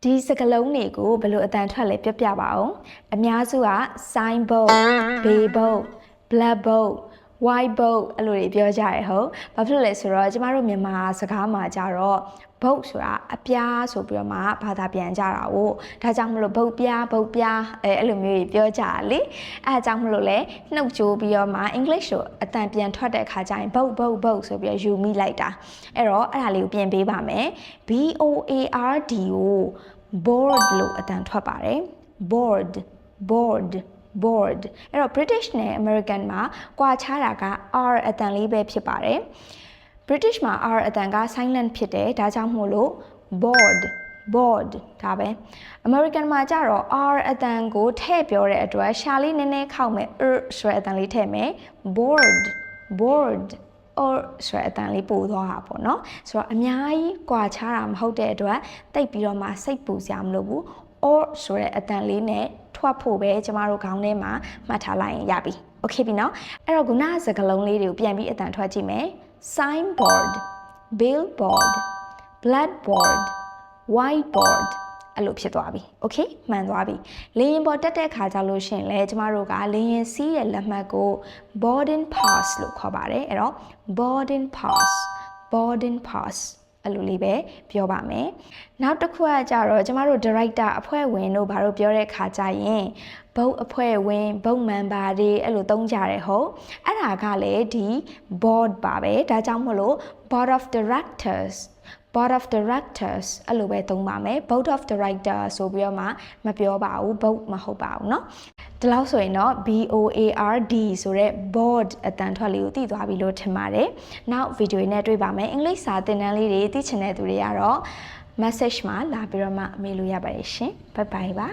ဒီစကလုံးတွေကိုဘယ်လိုအတန်ထွက်လဲပြောပြပါအောင်အများစုက sign boat, bay boat, black boat, white boat အဲ့လိုတွေပြောကြရဟုတ်ဘာဖြစ်လို့လဲဆိုတော့ကျမတို့မြန်မာစကားမှာကြတော့ boat ဆိုတာအပြားဆိုပြီးတော့မှဘာသာပြန်ကြတာ哦ဒါကြောင့်မလို့ boat ပြား boat ပြားအဲ့လိုမျိုးကြီးပြောကြတာလေအဲ့ဒါကြောင့်မလို့လဲနှုတ်ကြိုးပြီးတော့မှ English ဆိုအတန်ပြန်ထွက်တဲ့အခါကျရင် boat boat boat ဆိုပြီးတော့ယူမိလိုက်တာအဲ့တော့အဲ့ဒါလေးကိုပြင်ပေးပါမယ် BOARD ကို board လို့အတန်ထွက်ပါတယ် board board board အဲ့တော့ British နဲ့ American မှာကွာခြားတာက R အတန်လေးပဲဖြစ်ပါတယ် British မှာ R အတန်က silent ဖြစ်တယ်ဒါကြောင့်မို့လို့ board board ဒါပဲ American မှာကျတော့ R အတန်ကိုထည့်ပြောတဲ့အတွက်ရှာလေးနည်းနည်းခောက်မယ်ဆိုတဲ့အတန်လေးထည့်မယ် board board or ဆိုတဲ့အတန်လေးပို့သွားတာပေါ့နော်ဆိုတော့အများကြီးကွာခြားတာမဟုတ်တဲ့အတွက်တိတ်ပြီးတော့မှစိတ်ပူစရာမလိုဘူး or ဆိုတဲ့အတန်လေးနဲ့ထွက်ဖို့ပဲကျမတို့ခေါင်းထဲမှာမှတ်ထားလိုက်ရင်ရပြီ okay ပြီနော်အဲ့တော့ခုနစကားလုံးလေးတွေကိုပြန်ပြီးအတန်ထွက်ကြည့်မယ် signboard billboard blackboard whiteboard အဲ့လိုဖြစ်သွားပြီ okay မှန်သွားပြီလေယာဉ်ပေါ်တက်တဲ့ခါကြလို့ရှင်လဲကျမတို့ကလေယာဉ်စီးရဲ့လက်မှတ်ကို boarding pass လို့ခေါ်ပါတယ်အဲ့တော့ boarding pass အဲ့လိုလေးပဲပြောပါမယ်နောက်တစ်ခုကကြတော့ကျမတို့ director အဖွဲ့ဝင်တို့ဘာလို့ပြောတဲ့ခါကြရင်ဘုတ်အဖွဲ့ဝင်ဘုတ် member တွေအဲ့လိုသုံးကြတယ်ဟုတ်အဲ့ဒါကလည်းဒီ board ပါပဲဒါကြောင့်မလို့ board of directorsအဲ့လိုပဲသုံးပါမယ် board of director ဆိုပြီးတော့မှမပြောပါဘူး board မဟုတ်ပါဘူးเนาะဒီလောက်ဆိုရင်တော့ BOARD ဆိုတဲ့ board အတန်ထွက်လေးကိုသိသွားပြီလို့ထင်ပါတယ်နောက်ဗီဒီယိုနဲ့တွေ့ပါမယ်အင်္ဂလိပ်စာသင်တန်းလေးတွေသိချင်တဲ့သူတွေကတော့ message မှာလာပြီးတော့မှမေးလို့ရပါတယ်ရှင် bye bye ပါ